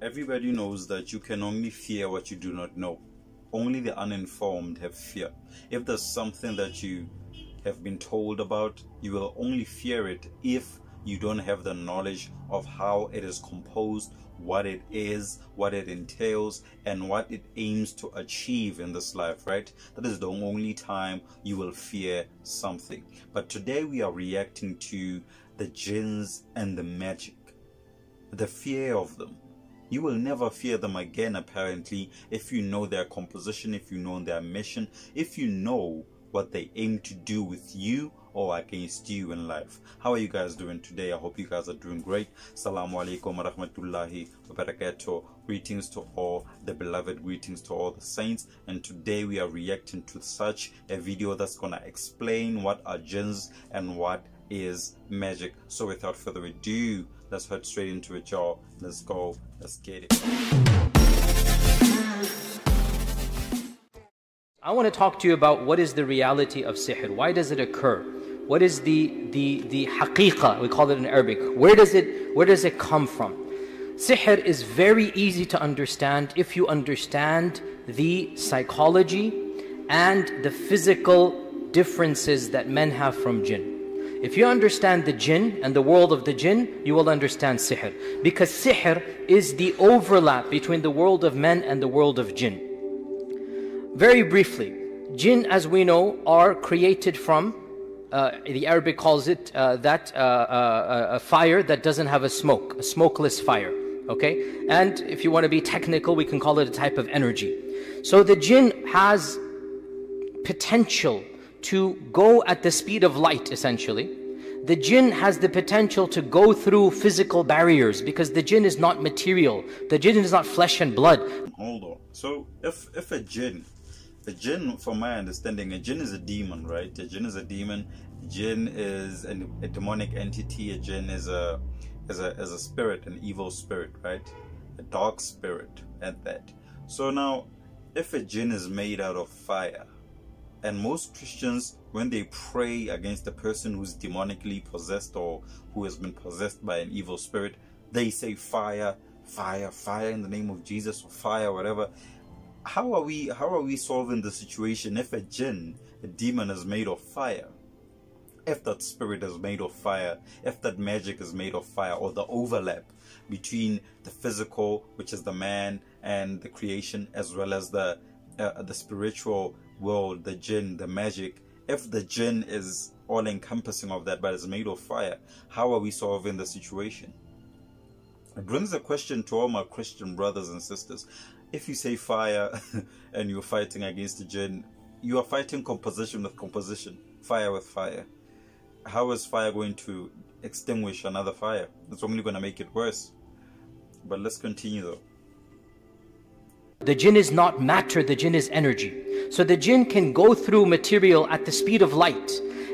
Everybody knows that you can only fear what you do not know. Only the uninformed have fear. If there's something that you have been told about, you will only fear it if you don't have the knowledge of how it is composed, what it is, what it entails, and what it aims to achieve in this life, right? That is the only time you will fear something. But today we are reacting to the jinns and the magic, the fear of them. You will never fear them again, apparently, if you know their composition, if you know their mission, if you know what they aim to do with you or against you in life. How are you guys doing today? I hope you guys are doing great. Assalamu alaikum wa rahmatullahi wa barakatuh. Greetings to all the beloved, greetings to all the saints. And today we are reacting to such a video that's gonna explain what are jinns and what is magic. So without further ado, let's head straight into it, y'all. Let's go, let's get it. I want to talk to you about what is the reality of sihr. Why does it occur? What is the haqiqah, we call it in Arabic. Where does it come from? Sihr is very easy to understand if you understand the psychology and the physical differences that men have from jinn. If you understand the jinn and the world of the jinn, you will understand sihr. Because sihr is the overlap between the world of men and the world of jinn. Very briefly, jinn, as we know, are created from, the Arabic calls it a fire that doesn't have a smoke, a smokeless fire. Okay? And if you want to be technical, we can call it a type of energy. So the jinn has potential to go at the speed of light, essentially. The jinn has the potential to go through physical barriers because the jinn is not material. The jinn is not flesh and blood. Hold on. So if a jinn, from my understanding, a jinn is a demon, right? A jinn is a demon. A jinn is a demonic entity. A jinn is a spirit, an evil spirit, right? A dark spirit at that. So now, if a jinn is made out of fire, and most Christians, when they pray against a person who's demonically possessed or who has been possessed by an evil spirit, they say fire, fire, fire in the name of Jesus, or fire, whatever. How are we solving the situation if a jinn, a demon, is made of fire? If that spirit is made of fire, if that magic is made of fire, or the overlap between the physical, which is the man, and the creation, as well as the spiritual world, the jinn, the magic, if the jinn is all encompassing of that but is made of fire, how are we solving the situation? It brings a question to all my Christian brothers and sisters. If you say fire and you're fighting against the jinn, you are fighting composition with composition, fire with fire. How is fire going to extinguish another fire? It's only going to make it worse. But let's continue though. The jinn is not matter, the jinn is energy. So the jinn can go through material at the speed of light.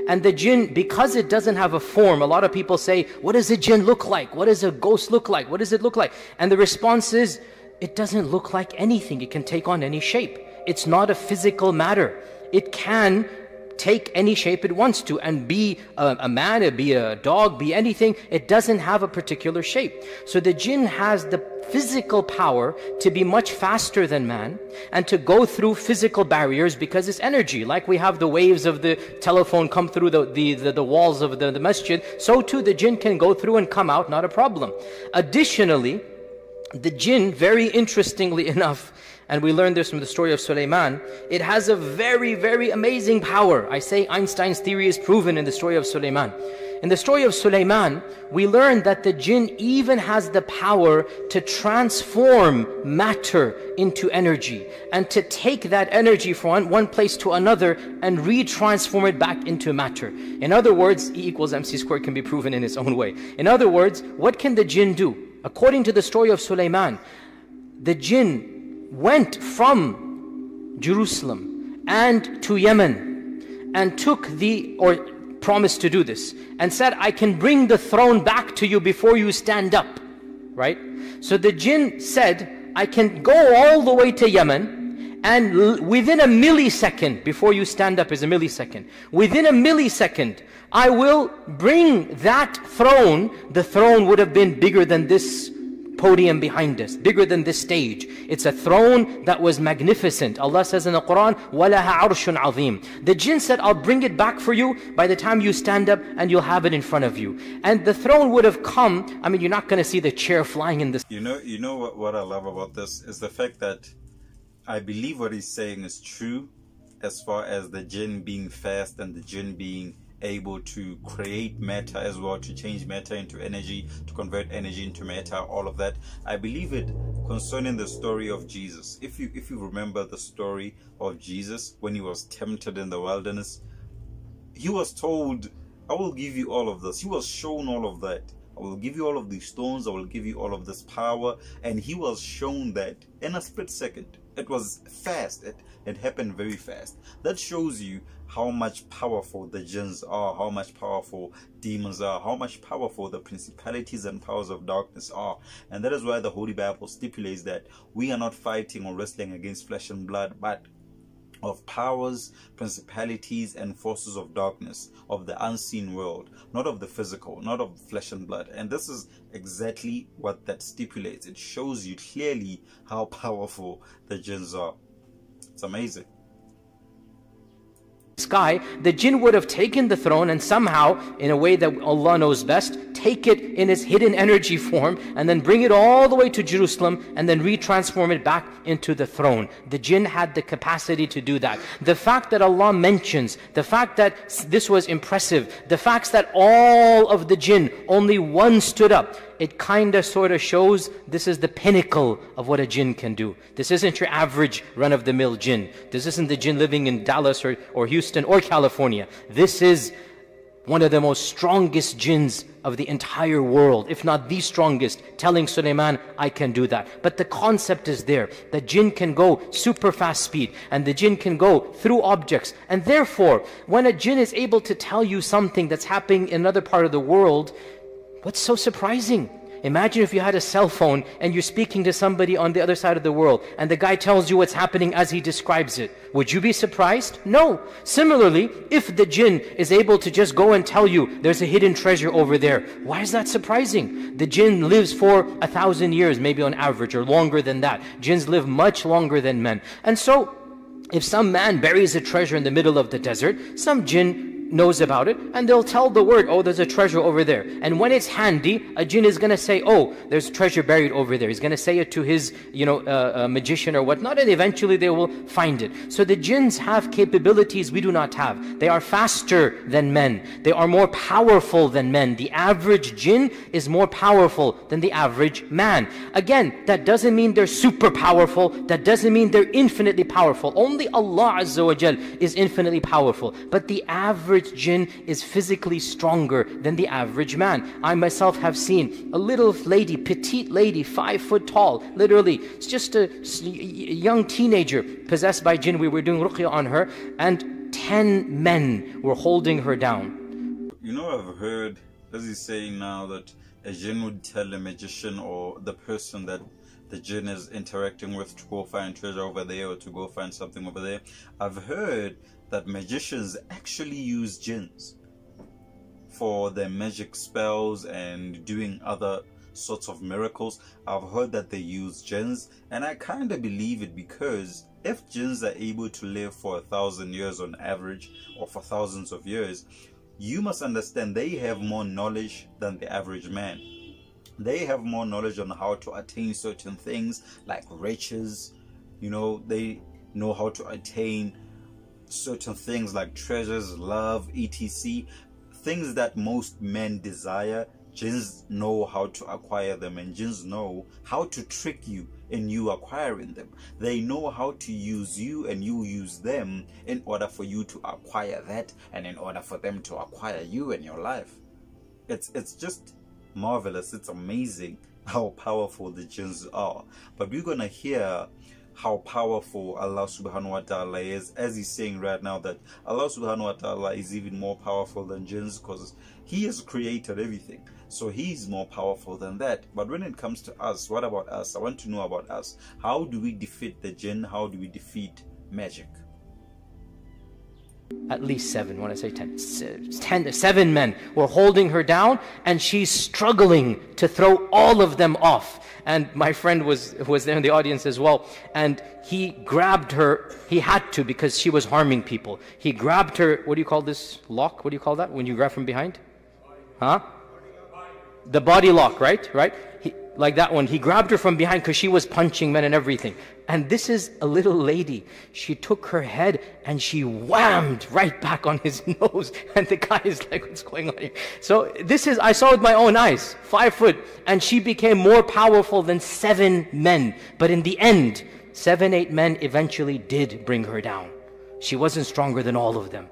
And the jinn, because it doesn't have a form, a lot of people say, what does a jinn look like? What does a ghost look like? What does it look like? And the response is, it doesn't look like anything. It can take on any shape. It's not a physical matter. It can take any shape it wants to and be a man, be a dog, be anything. It doesn't have a particular shape. So the jinn has the physical power to be much faster than man and to go through physical barriers because it's energy. Like we have the waves of the telephone come through the walls of the masjid, so too the jinn can go through and come out, not a problem. Additionally, the jinn, very interestingly enough, and we learned this from the story of Sulaiman, it has a very, very amazing power. I say Einstein's theory is proven in the story of Sulaiman. In the story of Sulaiman, we learned that the jinn even has the power to transform matter into energy and to take that energy from one place to another and retransform it back into matter. In other words, E equals MC squared can be proven in its own way. In other words, what can the jinn do? According to the story of Sulaiman, the jinn went from Jerusalem and to Yemen and took promised to do this and said, I can bring the throne back to you before you stand up, right? So the jinn said, I can go all the way to Yemen and within a millisecond, before you stand up is a millisecond, within a millisecond, I will bring that throne. The throne would have been bigger than this podium behind us, bigger than this stage. It's a throne that was magnificent. Allah says in the Quran, وَلَهَا عَرْشٌ عَظِيمٌ. The jinn said, I'll bring it back for you by the time you stand up, and you'll have it in front of you. And the throne would have come. I mean, you're not going to see the chair flying in this. You know what I love about this is the fact that I believe what he's saying is true, as far as the jinn being fast and the jinn being able to create matter as well, to change matter into energy, to convert energy into matter, all of that. I believe it concerning the story of Jesus. If you remember the story of Jesus when he was tempted in the wilderness, he was told, I will give you all of this. He was shown all of that. I will give you all of these stones. I will give you all of this power. And he was shown that in a split second. It was fast. It happened very fast. That shows you how much powerful the jinns are, how much powerful demons are, how much powerful the principalities and powers of darkness are. And that is why the Holy Bible stipulates that we are not fighting or wrestling against flesh and blood, but of powers, principalities, and forces of darkness, of the unseen world, not of the physical, not of flesh and blood. And this is exactly what that stipulates. It shows you clearly how powerful the jinns are. It's amazing. Sky, the jinn would have taken the throne and somehow, in a way that Allah knows best, take it in its hidden energy form and then bring it all the way to Jerusalem and then retransform it back into the throne. The jinn had the capacity to do that. The fact that Allah mentions, the fact that this was impressive, the fact that all of the jinn, only one stood up, it kind of sort of shows this is the pinnacle of what a jinn can do. This isn't your average run-of-the-mill jinn. This isn't the jinn living in Dallas or Houston or California. This is one of the most strongest jinns of the entire world, if not the strongest, telling Sulaiman, I can do that. But the concept is there. The jinn can go super fast speed, and the jinn can go through objects. And therefore, when a jinn is able to tell you something that's happening in another part of the world, what's so surprising? Imagine if you had a cell phone and you're speaking to somebody on the other side of the world and the guy tells you what's happening as he describes it. Would you be surprised? No. Similarly, if the jinn is able to just go and tell you there's a hidden treasure over there, why is that surprising? The jinn lives for 1,000 years, maybe on average, or longer than that. Jinns live much longer than men. And so, if some man buries a treasure in the middle of the desert, some jinn knows about it, and they'll tell the word, oh, there's a treasure over there. And when it's handy, a jinn is going to say, oh, there's treasure buried over there. He's going to say it to his, magician or whatnot, and eventually they will find it. So the jinns have capabilities we do not have. They are faster than men. They are more powerful than men. The average jinn is more powerful than the average man. Again, that doesn't mean they're super powerful. That doesn't mean they're infinitely powerful. Only Allah Azza wa Jal is infinitely powerful. But the average jinn is physically stronger than the average man. I myself have seen a little lady, petite lady, 5 foot tall, literally. It's just a young teenager possessed by jinn. We were doing ruqya on her, and 10 men were holding her down. You know, I've heard, as he's saying now, that a jinn would tell a magician or the person that the jinn is interacting with to go find treasure over there or to go find something over there. I've heard that magicians actually use jinns for their magic spells and doing other sorts of miracles. I've heard that they use jinns, and I kind of believe it, because if jinns are able to live for 1,000 years on average, or for thousands of years, you must understand they have more knowledge than the average man. They have more knowledge on how to attain certain things like riches. They know how to attain certain things like treasures, love, etc. Things that most men desire, jinns know how to acquire them, and jinns know how to trick you in you acquiring them. They know how to use you and you use them in order for you to acquire that, and in order for them to acquire you in your life. It's just marvelous. It's amazing how powerful the jinns are. But we're gonna hear how powerful Allah subhanahu wa ta'ala is, as he's saying right now that Allah subhanahu wa ta'ala is even more powerful than jinns, because he has created everything, so he's more powerful than that. But when it comes to us, what about us? I want to know about us. How do we defeat the jinn? How do we defeat magic? At least 7, when I say 10, 7 men were holding her down, and she's struggling to throw all of them off. And my friend was there in the audience as well, and he grabbed her. He had to, because she was harming people. He grabbed her. What do you call this lock? What do you call that when you grab from behind? Huh? The body lock, right? Like that one. He grabbed her from behind because she was punching men and everything. And this is a little lady. She took her head and she whammed right back on his nose. And the guy is like, what's going on here? So this is, I saw with my own eyes, 5 foot. And she became more powerful than 7 men. But in the end, 7, 8 men eventually did bring her down. She wasn't stronger than all of them.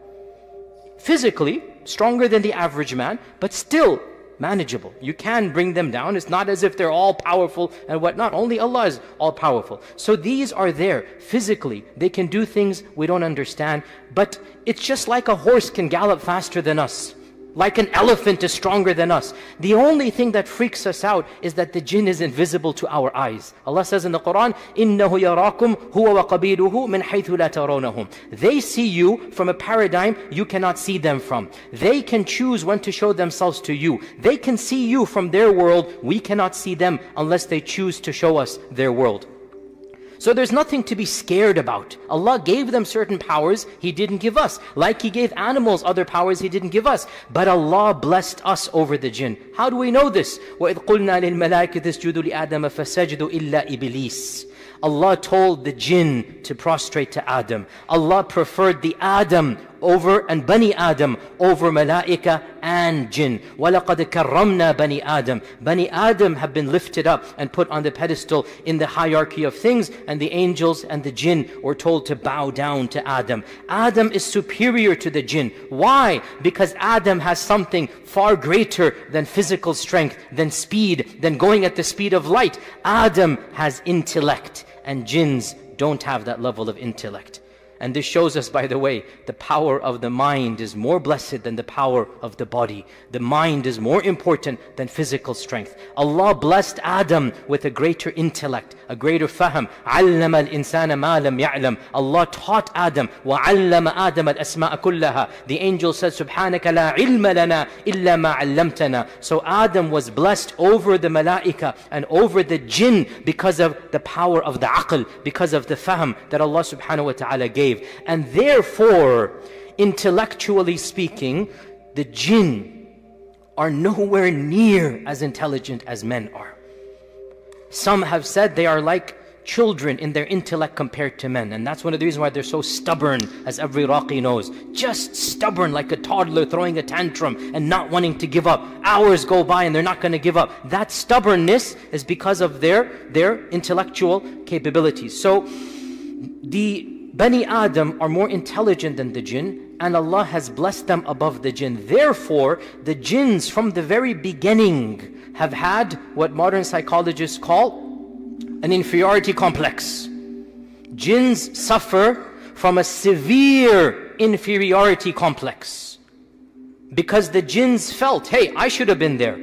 Physically, stronger than the average man, but still manageable. You can bring them down. It's not as if they're all powerful and whatnot. Only Allah is all powerful. So these are there physically. They can do things we don't understand. But it's just like a horse can gallop faster than us. Like an elephant is stronger than us. The only thing that freaks us out is that the jinn is invisible to our eyes. Allah says in the Quran, إِنَّهُ يَرَاكُمْ هُوَ وَقَبِيلُهُ مِنْ حَيْثُ لَا تَرَوْنَهُمْ. They see you from a paradigm you cannot see them from. They can choose when to show themselves to you. They can see you from their world. We cannot see them unless they choose to show us their world. So there's nothing to be scared about. Allah gave them certain powers He didn't give us. Like He gave animals other powers He didn't give us. But Allah blessed us over the jinn. How do we know this? وَإِذْ قُلْنَا لِلْمَلَائِكَةِ اسْجُدُوا لِآدَمَ فَسَجَدُوا إِلَّا إِبْلِيسَ. Allah told the jinn to prostrate to Adam. Allah preferred the Adam over and Bani Adam over Malaika and Jinn. وَلَقَدْ كَرَّمْنَا Bani Adam. Bani Adam have been lifted up and put on the pedestal in the hierarchy of things, and the angels and the Jinn were told to bow down to Adam. Adam is superior to the Jinn. Why? Because Adam has something far greater than physical strength, than speed, than going at the speed of light. Adam has intellect, and jinns don't have that level of intellect. And this shows us, by the way, the power of the mind is more blessed than the power of the body. The mind is more important than physical strength. Allah blessed Adam with a greater intellect, a greater fahm. عَلَّمَ الْإِنسَانَ مَا لَمْ يَعْلَمْ. Allah taught Adam. وَعَلَّمَ آدَمَ الْأَسْمَاءَ كُلَّهَا. The angel said, سُبْحَانَكَ لَا عِلْمَ لَنَا إِلَّا مَا عَلَّمْتَنَا. So Adam was blessed over the malaika and over the jinn because of the power of the aql, because of the fahm that Allah subhanahu wa ta'ala gave. And therefore, intellectually speaking, the jinn are nowhere near as intelligent as men are. Some have said they are like children in their intellect compared to men. And that's one of the reasons why they're so stubborn, as every Raqi knows. Just stubborn like a toddler throwing a tantrum and not wanting to give up. Hours go by and they're not going to give up. That stubbornness is because of their intellectual capabilities. So the Bani Adam are more intelligent than the jinn, and Allah has blessed them above the jinn. Therefore, the jinns from the very beginning have had what modern psychologists call an inferiority complex. Jinns suffer from a severe inferiority complex because the jinns felt, hey, I should have been there.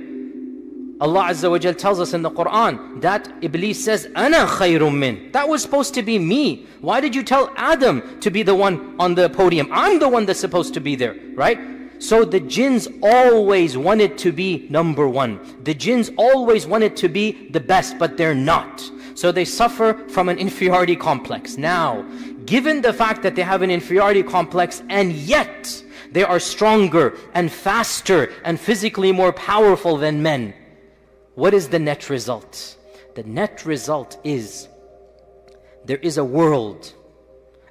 Allah Azza wa Jal tells us in the Quran that Iblis says, Ana khayrun min. That was supposed to be me. Why did you tell Adam to be the one on the podium? I'm the one that's supposed to be there, right? So the jinns always wanted to be number one. The jinns always wanted to be the best, but they're not. So they suffer from an inferiority complex. Now, given the fact that they have an inferiority complex and yet they are stronger and faster and physically more powerful than men, what is the net result? The net result is there is a world,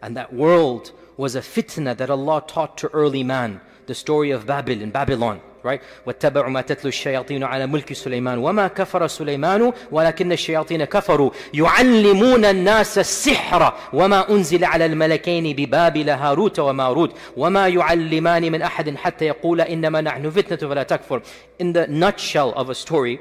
and that world was a fitna that Allah taught to early man. The story of Babylon, right? وَاتَّبَعُوا مَا تَتْلُو الشَّيَاطِينُ عَلَى مُلْكِ سُلَيْمَانَ وَمَا كَفَرَ سُلَيْمَانُ وَلَكِنَّ الشَّيَاطِينَ كَفَرُوا يُعَلِّمُونَ النَّاسَ السِّحْرَ وَمَا أُنزِلَ عَلَى الْمَلَكَيْنِ بِبَابِلَ هَارُوتَ وَمَارُوتَ وَمَا يُعَلِّمَانِ مِنْ أَحَدٍ حَتَّى يَقُولَ إِنَّمَا نَحْنُ فِتْنَةٌ فَلَا تَكْفُرْ. In the nutshell of a story,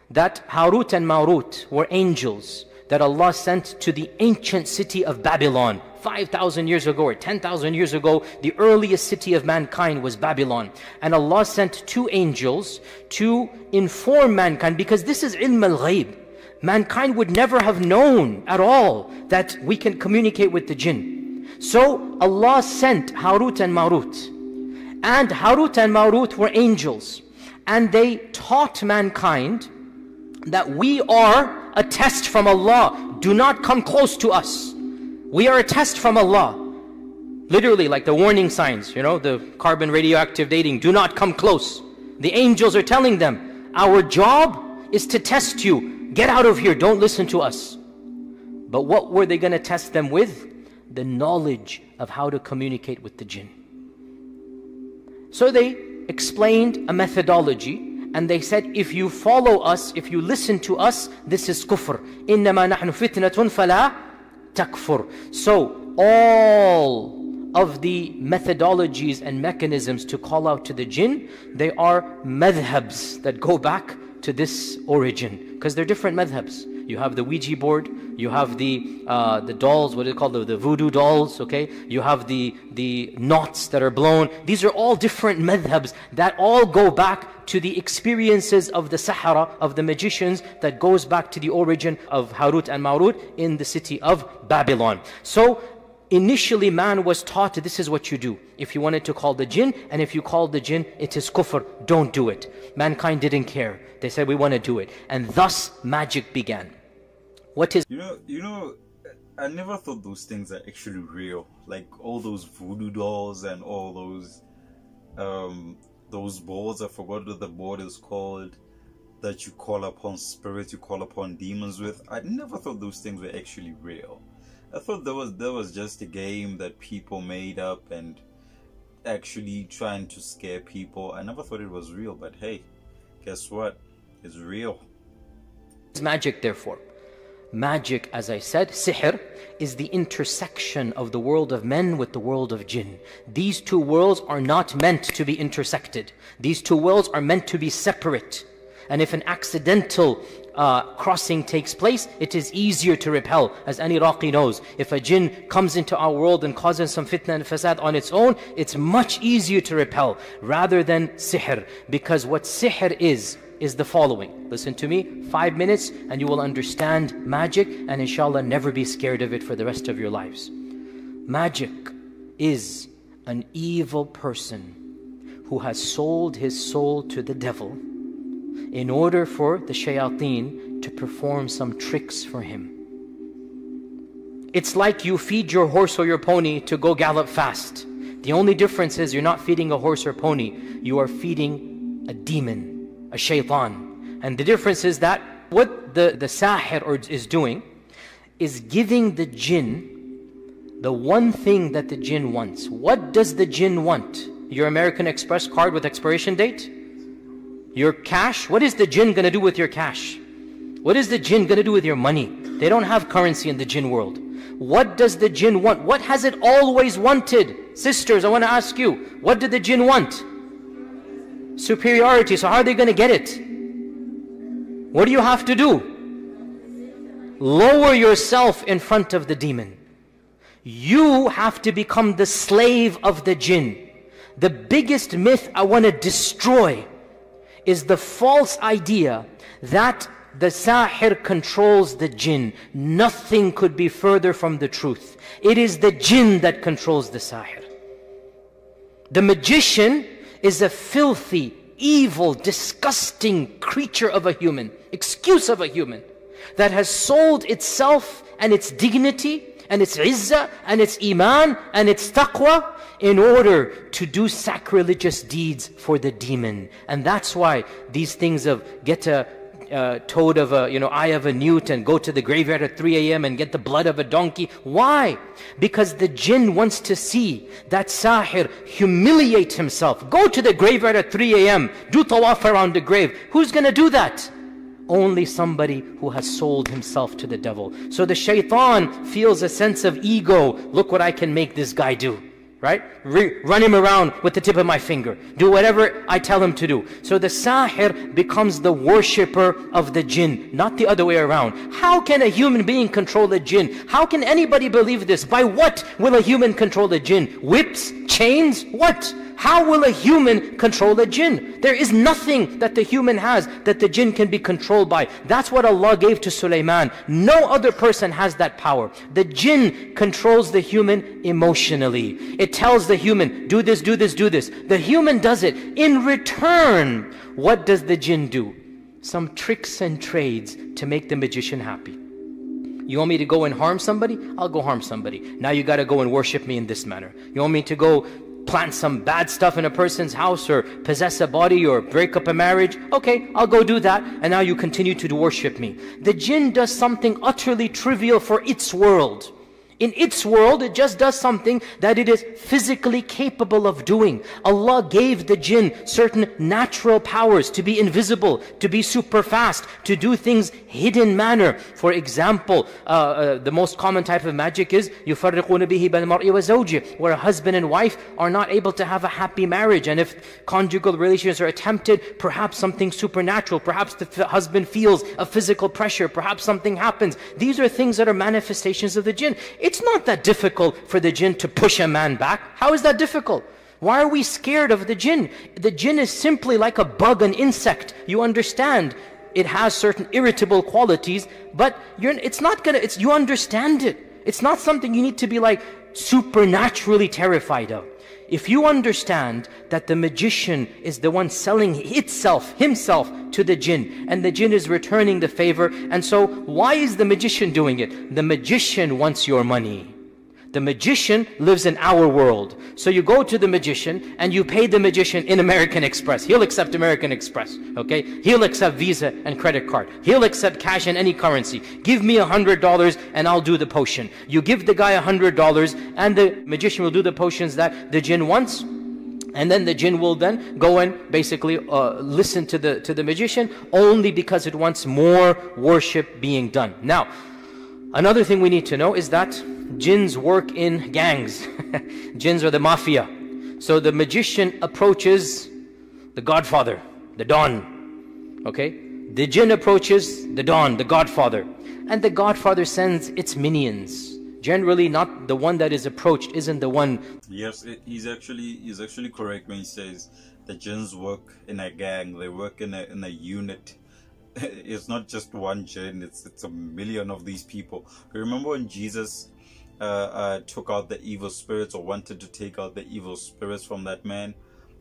that Harut and Marut were angels that Allah sent to the ancient city of Babylon. 5,000 years ago or 10,000 years ago, the earliest city of mankind was Babylon. And Allah sent 2 angels to inform mankind, because this is ilm al-ghayb. Mankind would never have known at all that we can communicate with the jinn. So Allah sent Harut and Marut. And Harut and Marut were angels. And they taught mankind that we are a test from Allah. Do not come close to us. We are a test from Allah. Literally, like the warning signs, the carbon radioactive dating, do not come close. The angels are telling them, our job is to test you. Get out of here, don't listen to us. But what were they going to test them with? The knowledge of how to communicate with the jinn. So they explained a methodology, and they said, if you follow us, if you listen to us, this is kufr. إِنَّمَا نَحْنُ فِتْنَةٌ فَلَا تَكْفُرْ. So all of the methodologies and mechanisms to call out to the jinn, they are madhabs that go back to this origin, because they're different madhabs. You have the Ouija board, you have the dolls, what do they call the voodoo dolls, okay? You have the knots that are blown. These are all different madhabs that all go back to the experiences of the Sahara, of the magicians, that goes back to the origin of Harut and Marut in the city of Babylon. So initially man was taught, this is what you do. If you wanted to call the jinn, and if you call the jinn, it is kufr, don't do it. Mankind didn't care. They said, we want to do it. And thus magic began. What is... You know, I never thought those things are actually real. Like all those voodoo dolls and all those balls, I forgot what the board is called, that you call upon spirits, you call upon demons with. I never thought those things were actually real. I thought there was just a game that people made up and actually trying to scare people. I never thought it was real, but hey, guess what? It's real. Magic, therefore. Magic, as I said, sihr, is the intersection of the world of men with the world of jinn. These two worlds are not meant to be intersected. These two worlds are meant to be separate. And if an accidental crossing takes place, it is easier to repel. As any Raqi knows, if a jinn comes into our world and causes some fitna and fasad on its own, it's much easier to repel rather than sihr. Because what sihr is the following. Listen to me, 5 minutes and you will understand magic, and inshallah never be scared of it for the rest of your lives. Magic is an evil person who has sold his soul to the devil in order for the shayateen to perform some tricks for him. It's like you feed your horse or your pony to go gallop fast. The only difference is you're not feeding a horse or pony, you are feeding a demon, a shaitan. And the difference is that what the sahir is doing is giving the jinn the one thing that the jinn wants. What does the jinn want? Your American Express card with expiration date? Your cash? What is the jinn going to do with your cash? What is the jinn going to do with your money? They don't have currency in the jinn world. What does the jinn want? What has it always wanted? Sisters, I want to ask you, what did the jinn want? Superiority. So how are they going to get it? What do you have to do? Lower yourself in front of the demon. You have to become the slave of the jinn. The biggest myth I want to destroy is the false idea that the sahir controls the jinn. Nothing could be further from the truth. It is the jinn that controls the sahir. The magician is a filthy, evil, disgusting creature of a human, excuse of a human, that has sold itself and its dignity and its izzah and its iman and its taqwa in order to do sacrilegious deeds for the demon. And that's why these things of get a toad of a, eye of a newt and go to the graveyard at 3 a.m. and get the blood of a donkey. Why? Because the jinn wants to see that sahir humiliate himself. Go to the graveyard at 3 a.m. Do tawaf around the grave. Who's going to do that? Only somebody who has sold himself to the devil. So the shaitan feels a sense of ego. Look what I can make this guy do. Right? Run him around with the tip of my finger. Do whatever I tell him to do. So the sahir becomes the worshipper of the jinn, not the other way around. How can a human being control a jinn? How can anybody believe this? By what will a human control a jinn? Whips? Chains? What? How will a human control a jinn? There is nothing that the human has that the jinn can be controlled by. That's what Allah gave to Sulaiman. No other person has that power. The jinn controls the human emotionally. It tells the human, do this, do this, do this. The human does it. In return, what does the jinn do? Some tricks and trades to make the magician happy. You want me to go and harm somebody? I'll go harm somebody. Now you got to go and worship me in this manner. You want me to go plant some bad stuff in a person's house or possess a body or break up a marriage? Okay, I'll go do that. And now you continue to worship me. The jinn does something utterly trivial for its world. In its world, it just does something that it is physically capable of doing. Allah gave the jinn certain natural powers to be invisible, to be super fast, to do things hidden manner. For example, the most common type of magic is يُفَرِّقُونَ بِهِ بَالْمَرْءِ وَزَوْجِهِ, where a husband and wife are not able to have a happy marriage. And if conjugal relations are attempted, perhaps something supernatural, perhaps the husband feels a physical pressure, perhaps something happens. These are things that are manifestations of the jinn. It's not that difficult for the jinn to push a man back. How is that difficult? Why are we scared of the jinn? The jinn is simply like a bug, an insect. You understand, it has certain irritable qualities, but you understand it. It's not something you need to be like supernaturally terrified of. If you understand that the magician is the one selling himself to the jinn, and the jinn is returning the favor, and so why is the magician doing it? The magician wants your money. The magician lives in our world. So you go to the magician and you pay the magician in American Express. He'll accept American Express, okay? He'll accept Visa and credit card. He'll accept cash in any currency. Give me $100 and I'll do the potion. You give the guy $100 and the magician will do the potions that the jinn wants. And then the jinn will then go and basically listen to the magician only because it wants more worship being done. Now, another thing we need to know is that jinns work in gangs. Jinns are the mafia. So the magician approaches the godfather, the Don. Okay? The jinn approaches the Don, the godfather. And the godfather sends its minions. Generally not the one that is approached isn't the one. Yes, he's actually correct when he says the jinns work in a gang. They work in a unit. It's not just one jinn, it's a million of these people. Remember when Jesus took out the evil spirits, or wanted to take out the evil spirits from that man?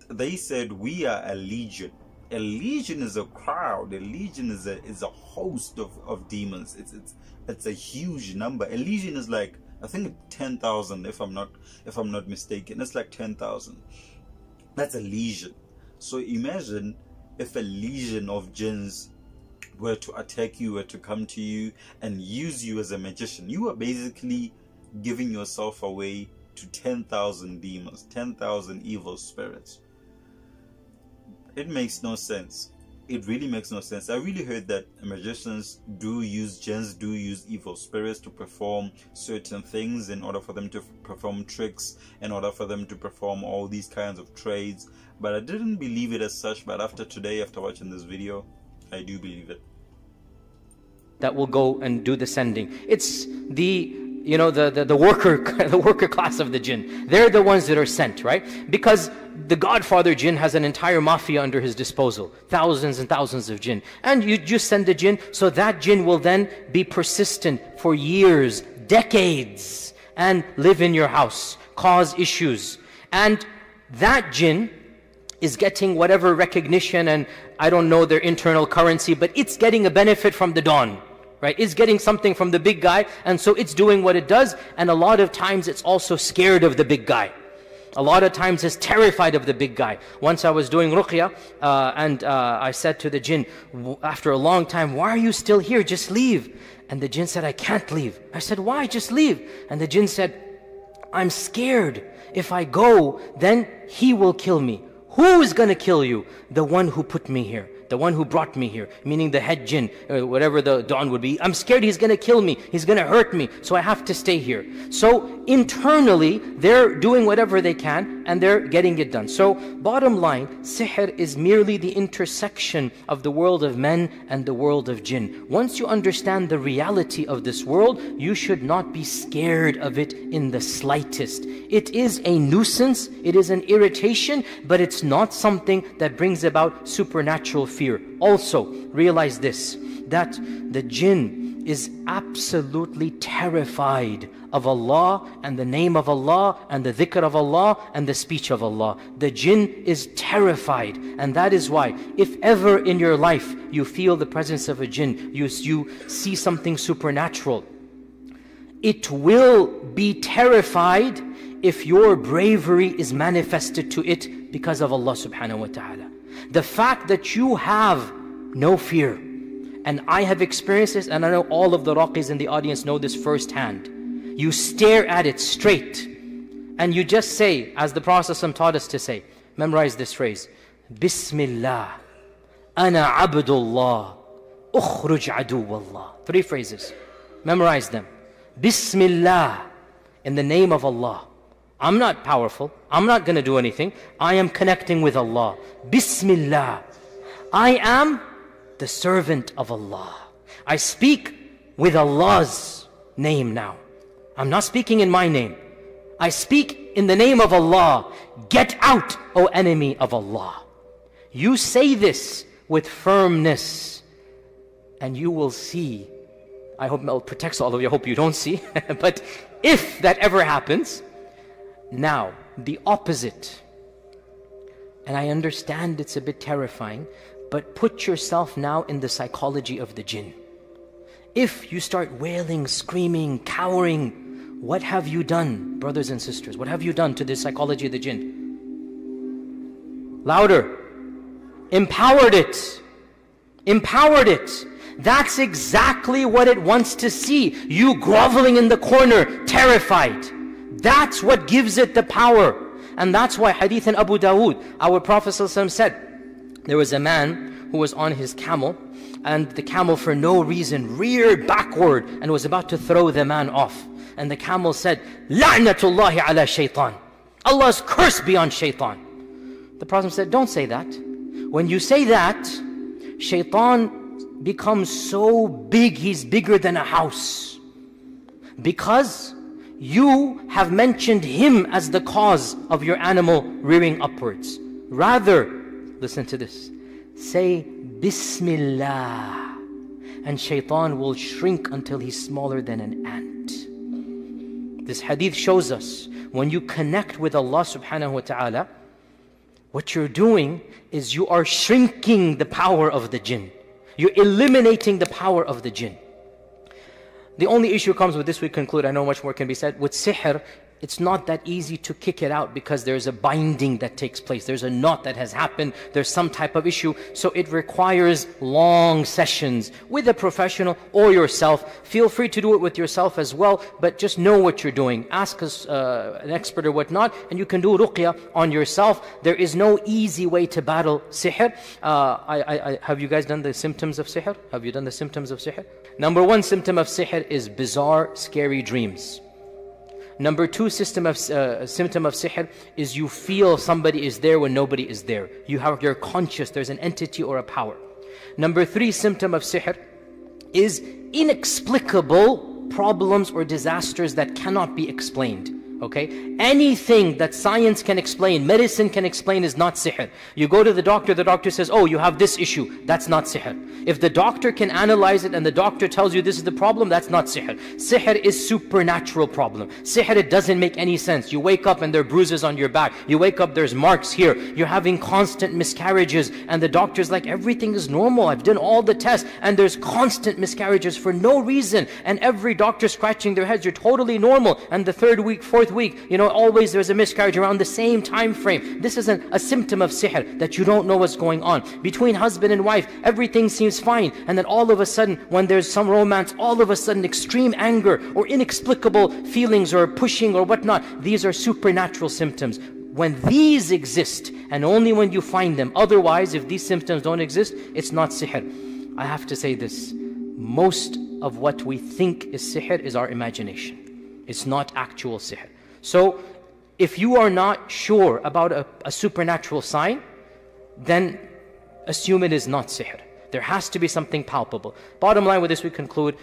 They said, we are a legion. A legion is a crowd. A legion is a host of demons. It's a huge number. A legion is like, I think 10,000 if I'm not mistaken. It's like 10,000. That's a legion. So imagine if a legion of jinns were to attack you, were to come to you and use you as a magician. You are basically giving yourself away to 10,000 demons, 10,000 evil spirits. It makes no sense. It really makes no sense. I really heard that magicians do use jinns, do use evil spirits to perform certain things in order for them to perform tricks, in order for them to perform all these kinds of trades. But I didn't believe it as such, but after today, after watching this video, I do believe it. That will go and do the sending. It's the worker class of the jinn. They're the ones that are sent, right? Because the godfather jinn has an entire mafia under his disposal. Thousands and thousands of jinn. And you just send the jinn, so that jinn will then be persistent for years, decades, and live in your house, cause issues. And that jinn is getting whatever recognition, and I don't know their internal currency, but it's getting a benefit from the Don. Right? It's getting something from the big guy, and so it's doing what it does, and a lot of times it's also scared of the big guy. A lot of times it's terrified of the big guy. Once I was doing ruqya, and I said to the jinn, after a long time, why are you still here? Just leave. And the jinn said, I can't leave. I said, why? Just leave. And the jinn said, I'm scared. If I go, then he will kill me. Who is going to kill you? The one who put me here. The one who brought me here, meaning the head jinn, whatever the Don would be. I'm scared he's going to kill me. He's going to hurt me. So I have to stay here. So internally, they're doing whatever they can. and they're getting it done. So bottom line, sihr is merely the intersection of the world of men and the world of jinn. Once you understand the reality of this world, you should not be scared of it in the slightest. It is a nuisance, it is an irritation, but it's not something that brings about supernatural fear. Also, realize this, that the jinn is absolutely terrified of Allah and the name of Allah and the dhikr of Allah and the speech of Allah. The jinn is terrified, and that is why if ever in your life you feel the presence of a jinn, you see something supernatural, it will be terrified if your bravery is manifested to it because of Allah subhanahu wa ta'ala. The fact that you have no fear, and I have experienced this, and I know all of the raqis in the audience know this firsthand. You stare at it straight, and you just say, as the Prophet ﷺ taught us to say, memorize this phrase, Bismillah, Ana Abdullah, Ukhruj Aduwallah. 3 phrases. Memorize them. Bismillah, in the name of Allah. I'm not powerful. I'm not going to do anything. I am connecting with Allah. Bismillah. I am the servant of Allah. I speak with Allah's name now. I'm not speaking in my name. I speak in the name of Allah. Get out, O enemy of Allah. You say this with firmness, and you will see. I hope Allah protects all of you. I hope you don't see. But if that ever happens, now the opposite. And I understand it's a bit terrifying, but put yourself now in the psychology of the jinn. If you start wailing, screaming, cowering, what have you done, brothers and sisters? What have you done to the psychology of the jinn? Louder. Empowered it. Empowered it. That's exactly what it wants to see. You groveling in the corner, terrified. That's what gives it the power. And that's why hadith in Abu Dawood, our Prophet ﷺ said, there was a man who was on his camel, and the camel for no reason reared backward and was about to throw the man off. And the camel said, La'natullahi ala shaitan. Allah's curse be on shaitan. The Prophet said, don't say that. When you say that, shaitan becomes so big, he's bigger than a house. Because you have mentioned him as the cause of your animal rearing upwards. Rather, listen to this, say Bismillah, and shaitan will shrink until he's smaller than an ant. This hadith shows us, when you connect with Allah subhanahu wa ta'ala, what you're doing is you are shrinking the power of the jinn. You're eliminating the power of the jinn. The only issue comes with this, we conclude, I know much more can be said, with sihr, it's not that easy to kick it out because there's a binding that takes place. There's a knot that has happened. There's some type of issue. So it requires long sessions with a professional or yourself. Feel free to do it with yourself as well, but just know what you're doing. Ask us, an expert or whatnot, and you can do ruqya on yourself. There is no easy way to battle sihr. Have you guys done the symptoms of sihr? Have you done the symptoms of sihr? Number 1 symptom of sihr is bizarre, scary dreams. Number 2 symptom of sihr is you feel somebody is there when nobody is there. You're conscious, there's an entity or a power. Number 3 symptom of sihr is inexplicable problems or disasters that cannot be explained. Okay? Anything that science can explain, medicine can explain is not sihr. You go to the doctor says, oh, you have this issue. That's not sihr. If the doctor can analyze it and the doctor tells you this is the problem, that's not sihr. Sihr is supernatural problem. Sihr, it doesn't make any sense. You wake up and there are bruises on your back. You wake up, there's marks here. You're having constant miscarriages and the doctor's like, everything is normal. I've done all the tests and there's constant miscarriages for no reason. And every doctor scratching their heads, you're totally normal. And the 3rd week, 4th week, always there's a miscarriage around the same time frame. This is a symptom of sihr, that you don't know what's going on. Between husband and wife, everything seems fine, and then all of a sudden, when there's some romance, all of a sudden extreme anger or inexplicable feelings or pushing or whatnot. These are supernatural symptoms. When these exist, and only when you find them, otherwise if these symptoms don't exist, it's not sihr. I have to say this, most of what we think is sihr is our imagination. It's not actual sihr. So If you are not sure about a supernatural sign, then assume it is not sihr. There has to be something palpable. Bottom line with this we conclude,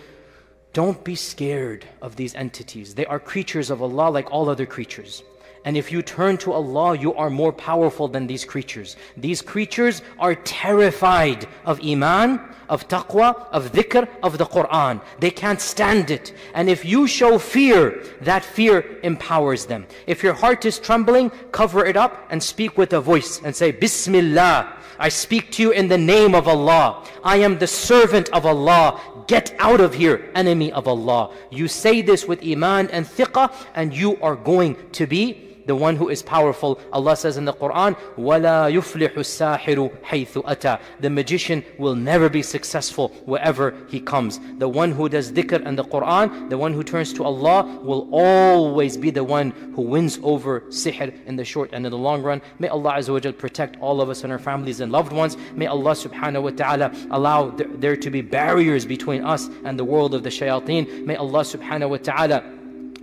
don't be scared of these entities. They are creatures of Allah like all other creatures. And if you turn to Allah, you are more powerful than these creatures. These creatures are terrified of Iman, of taqwa, of dhikr, of the Quran. They can't stand it. And if you show fear, that fear empowers them. If your heart is trembling, cover it up and speak with a voice and say, Bismillah, I speak to you in the name of Allah. I am the servant of Allah. Get out of here, enemy of Allah. You say this with Iman and thiqah, and you are going to be the one who is powerful. Allah says in the Quran, وَلَا يُفْلِحُ السَّاحِرُ حَيْثُ أَتَى. The magician will never be successful wherever he comes. The one who does dhikr and the Quran, the one who turns to Allah, will always be the one who wins over sihr in the short and in the long run. May Allah Azza wa Jal protect all of us and our families and loved ones. May Allah subhanahu wa ta'ala allow there to be barriers between us and the world of the shayateen. May Allah subhanahu wa ta'ala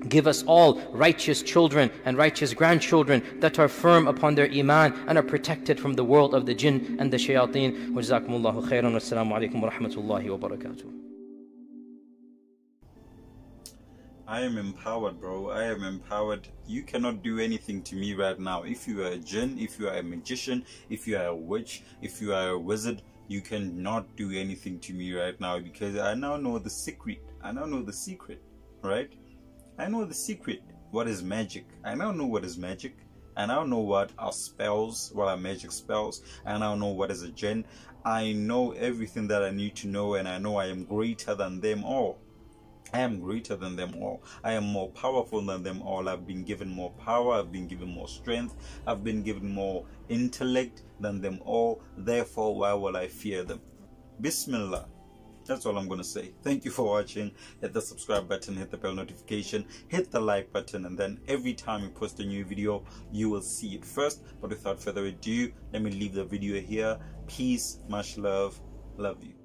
give us all righteous children and righteous grandchildren that are firm upon their iman and are protected from the world of the jinn and the shayateen. Wa jazakumullahu khairan. Wassalamu alaikum wa rahmatullahi wa barakatuh. I am empowered, bro. I am empowered. You cannot do anything to me right now. If you are a jinn, if you are a magician, if you are a witch, if you are a wizard, you cannot do anything to me right now, because I now know the secret. I now know the secret, right? I know the secret. What is magic? I now know what is magic. I now know what are spells, what are magic spells. I now know what is a jinn. I know everything that I need to know, and I know I am greater than them all. I am greater than them all. I am more powerful than them all. I've been given more power. I've been given more strength. I've been given more intellect than them all. Therefore, why will I fear them? Bismillah. That's all I'm going to say. Thank you for watching. Hit the subscribe button, hit the bell notification, hit the like button, and then every time we post a new video, you will see it first. But without further ado, let me leave the video here. Peace, much love. Love you.